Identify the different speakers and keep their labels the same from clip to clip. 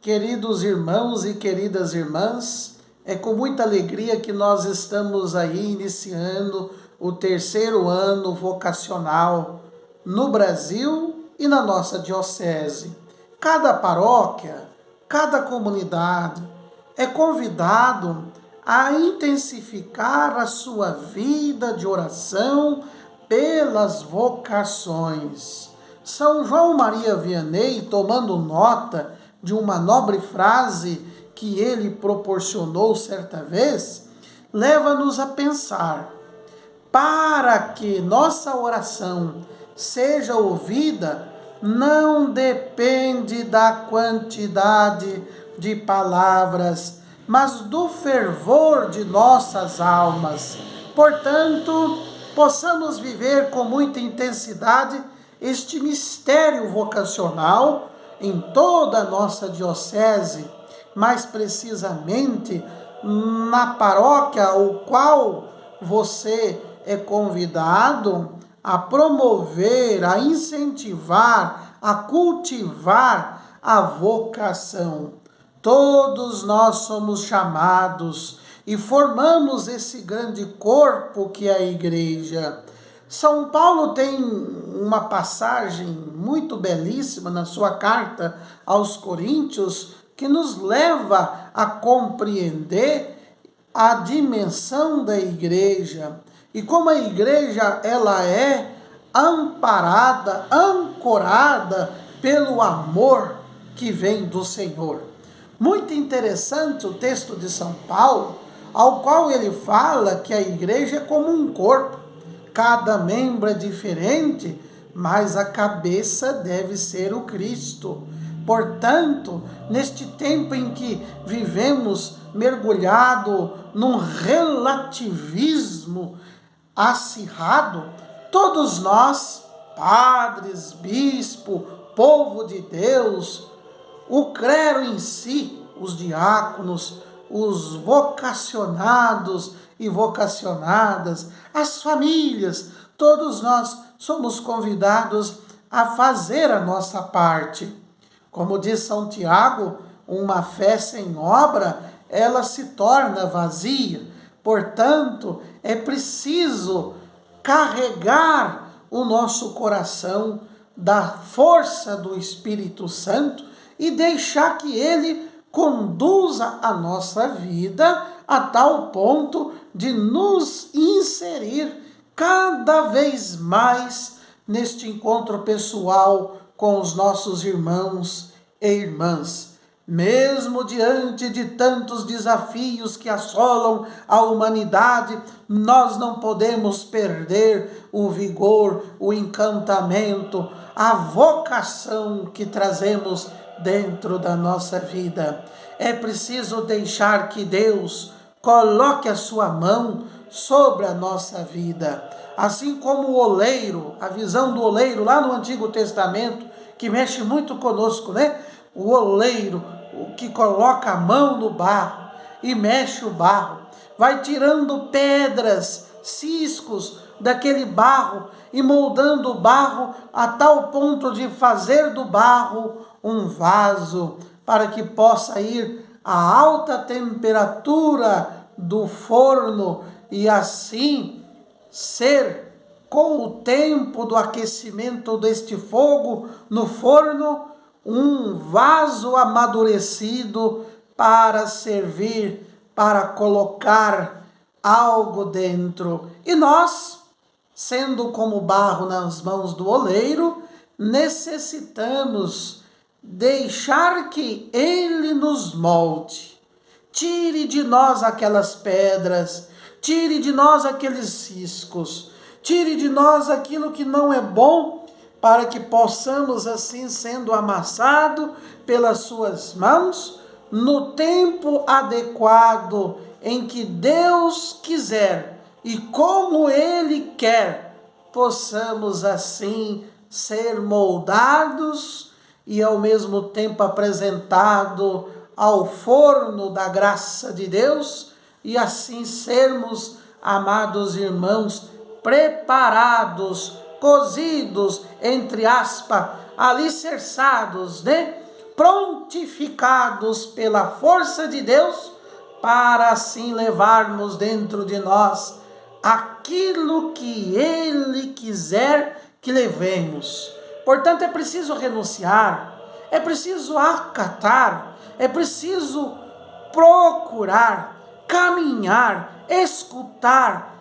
Speaker 1: Queridos irmãos e queridas irmãs, é com muita alegria que nós estamos aí iniciando o terceiro ano vocacional no Brasil e na nossa diocese. Cada paróquia, cada comunidade é convidado a intensificar a sua vida de oração pelas vocações. São João Maria Vianney, tomando nota de uma nobre frase que ele proporcionou certa vez, leva-nos a pensar: para que nossa oração seja ouvida, não depende da quantidade de palavras, mas do fervor de nossas almas. Portanto, possamos viver com muita intensidade este mistério vocacional em toda a nossa diocese, mais precisamente na paróquia ao qual você é convidado a promover, a incentivar, a cultivar a vocação. Todos nós somos chamados e formamos esse grande corpo que é a igreja. São Paulo tem uma passagem muito belíssima na sua carta aos Coríntios que nos leva a compreender a dimensão da igreja e como a igreja ela é amparada, ancorada pelo amor que vem do Senhor. Muito interessante o texto de São Paulo, ao qual ele fala que a igreja é como um corpo. Cada membro é diferente, mas a cabeça deve ser o Cristo. Portanto, neste tempo em que vivemos mergulhado num relativismo acirrado, todos nós, padres, bispo, povo de Deus, o clero em si, os diáconos, os vocacionados e vocacionadas, as famílias, todos nós somos convidados a fazer a nossa parte. Como diz São Tiago, uma fé sem obra, ela se torna vazia. Portanto, é preciso carregar o nosso coração da força do Espírito Santo e deixar que ele conduza a nossa vida a tal ponto de nos inserir cada vez mais neste encontro pessoal com os nossos irmãos e irmãs. Mesmo diante de tantos desafios que assolam a humanidade, nós não podemos perder o vigor, o encantamento, a vocação que trazemos dentro da nossa vida. É preciso deixar que Deus coloque a sua mão sobre a nossa vida. Assim como o oleiro, a visão do oleiro lá no Antigo Testamento, que mexe muito conosco, né? O oleiro, o que coloca a mão no barro e mexe o barro, vai tirando pedras, ciscos daquele barro e moldando o barro a tal ponto de fazer do barro um vaso para que possa ir a alta temperatura do forno e assim ser, com o tempo do aquecimento deste fogo no forno, um vaso amadurecido para servir, para colocar algo dentro. E nós, sendo como barro nas mãos do oleiro, necessitamos deixar que ele nos molde. Tire de nós aquelas pedras, tire de nós aqueles ciscos, tire de nós aquilo que não é bom, para que possamos, assim, sendo amassado pelas suas mãos, no tempo adequado em que Deus quiser e como Ele quer, possamos, assim, ser moldados e, ao mesmo tempo, apresentado ao forno da graça de Deus e, assim, sermos, amados irmãos, preparados, cozidos, entre aspas, alicerçados, né? prontificados pela força de Deus, para assim levarmos dentro de nós aquilo que Ele quiser que levemos. Portanto, é preciso renunciar, é preciso acatar, é preciso procurar, caminhar, escutar,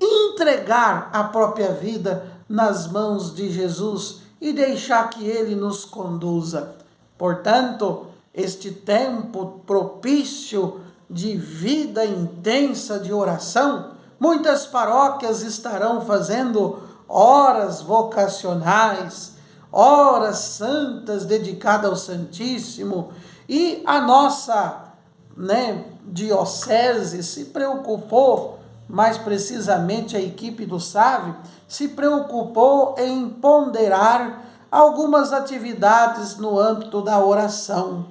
Speaker 1: entregar a própria vida nas mãos de Jesus e deixar que Ele nos conduza. Portanto, este tempo propício de vida intensa de oração, muitas paróquias estarão fazendo horas vocacionais, horas santas dedicadas ao Santíssimo, e a nossa diocese se preocupou, mais precisamente a equipe do SAVE, se preocupou em ponderar algumas atividades no âmbito da oração,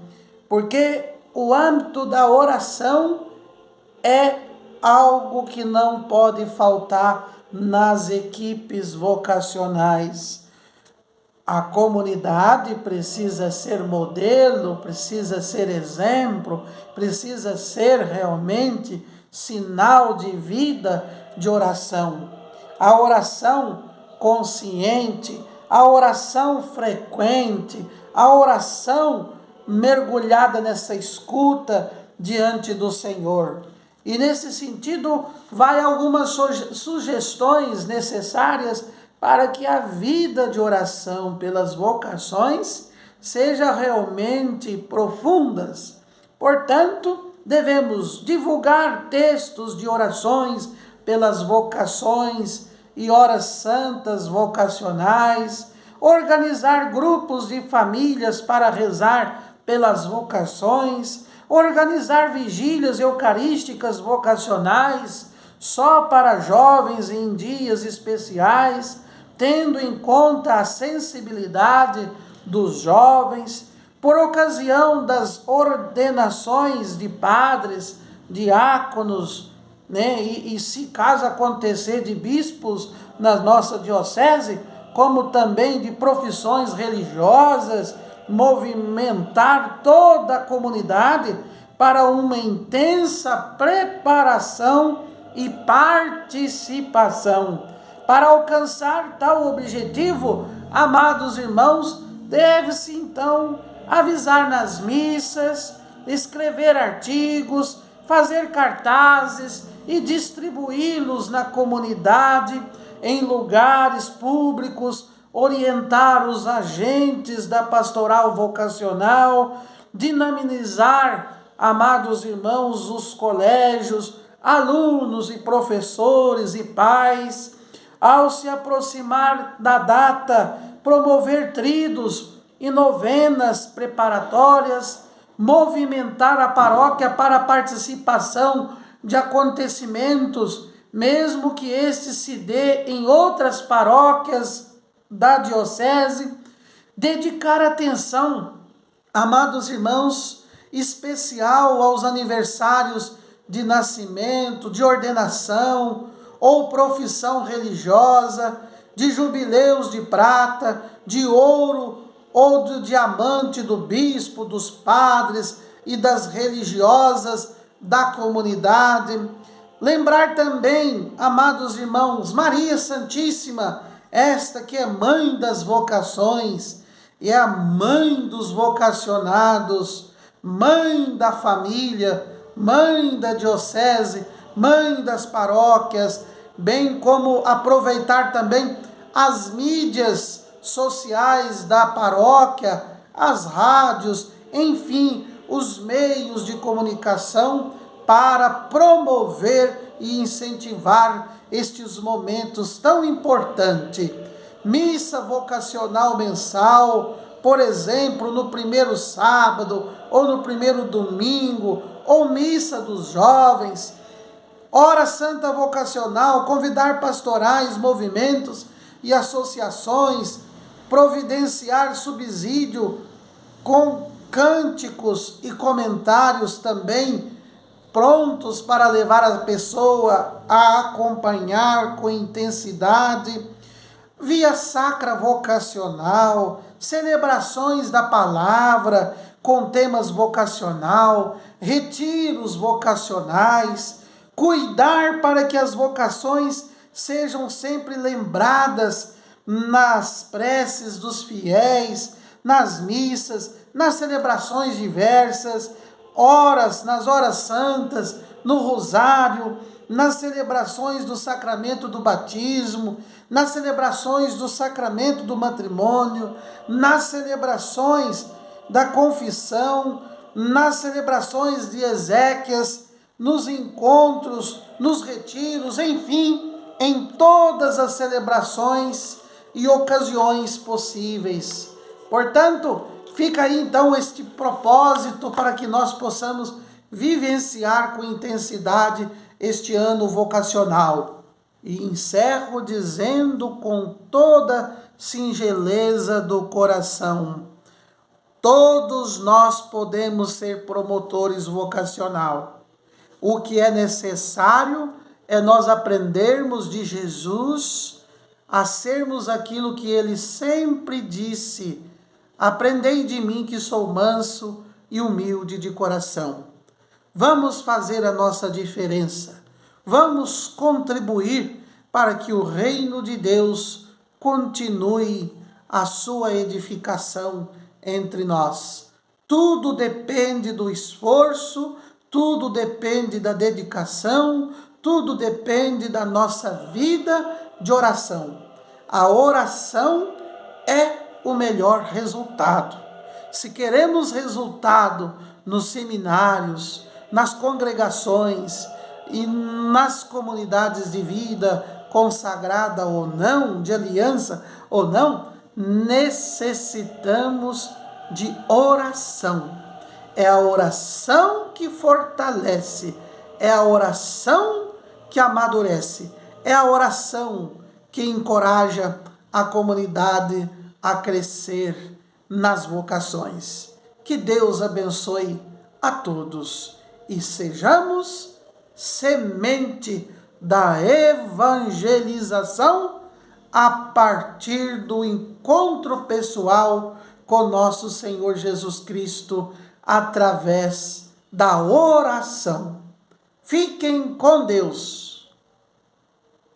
Speaker 1: porque o âmbito da oração é algo que não pode faltar nas equipes vocacionais. A comunidade precisa ser modelo, precisa ser exemplo, precisa ser realmente sinal de vida de oração. A oração consciente, a oração frequente, a oração mergulhada nessa escuta diante do Senhor. E nesse sentido, vai algumas sugestões necessárias para que a vida de oração pelas vocações seja realmente profundas. Portanto, devemos divulgar textos de orações pelas vocações e horas santas vocacionais, organizar grupos de famílias para rezar pelas vocações, organizar vigílias eucarísticas vocacionais só para jovens em dias especiais, tendo em conta a sensibilidade dos jovens, por ocasião das ordenações de padres, diáconos, e se caso acontecer de bispos na nossa diocese, como também de profissões religiosas, movimentar toda a comunidade para uma intensa preparação e participação. Para alcançar tal objetivo, amados irmãos, deve-se então avisar nas missas, escrever artigos, fazer cartazes e distribuí-los na comunidade, em lugares públicos, orientar os agentes da pastoral vocacional, dinamizar, amados irmãos, os colégios, alunos e professores e pais, ao se aproximar da data, promover tridos e novenas preparatórias, movimentar a paróquia para a participação de acontecimentos, mesmo que este se dê em outras paróquias da diocese, dedicar atenção, amados irmãos, especial aos aniversários de nascimento, de ordenação ou profissão religiosa, de jubileus de prata, de ouro ou de diamante do bispo, dos padres e das religiosas da comunidade. Lembrar também, amados irmãos, Maria Santíssima, esta que é mãe das vocações, e é a mãe dos vocacionados, mãe da família, mãe da diocese, mãe das paróquias, bem como aproveitar também as mídias sociais da paróquia, as rádios, enfim, os meios de comunicação para promover e incentivar estes momentos tão importantes. Missa vocacional mensal, por exemplo, no primeiro sábado, ou no primeiro domingo, ou missa dos jovens, hora santa vocacional, convidar pastorais, movimentos e associações, providenciar subsídio com cânticos e comentários também, prontos para levar a pessoa a acompanhar com intensidade, via sacra vocacional, celebrações da palavra com temas vocacional, retiros vocacionais, cuidar para que as vocações sejam sempre lembradas nas preces dos fiéis, nas missas, nas celebrações diversas, nas horas santas, no rosário, nas celebrações do sacramento do batismo, nas celebrações do sacramento do matrimônio, nas celebrações da confissão, nas celebrações de exéquias, nos encontros, nos retiros, enfim, em todas as celebrações e ocasiões possíveis. Portanto, fica aí então este propósito para que nós possamos vivenciar com intensidade este ano vocacional. E encerro dizendo com toda singeleza do coração: todos nós podemos ser promotores vocacional. O que é necessário é nós aprendermos de Jesus a sermos aquilo que ele sempre disse: aprendei de mim que sou manso e humilde de coração. Vamos fazer a nossa diferença. Vamos contribuir para que o reino de Deus continue a sua edificação entre nós. Tudo depende do esforço, tudo depende da dedicação, tudo depende da nossa vida de oração. A oração é o melhor resultado. Se queremos resultado nos seminários, nas congregações e nas comunidades de vida consagrada ou não, de aliança ou não, necessitamos de oração. É a oração que fortalece, é a oração que amadurece, é a oração que encoraja a comunidade a crescer nas vocações. Que Deus abençoe a todos e sejamos semente da evangelização a partir do encontro pessoal com nosso Senhor Jesus Cristo através da oração. Fiquem com Deus.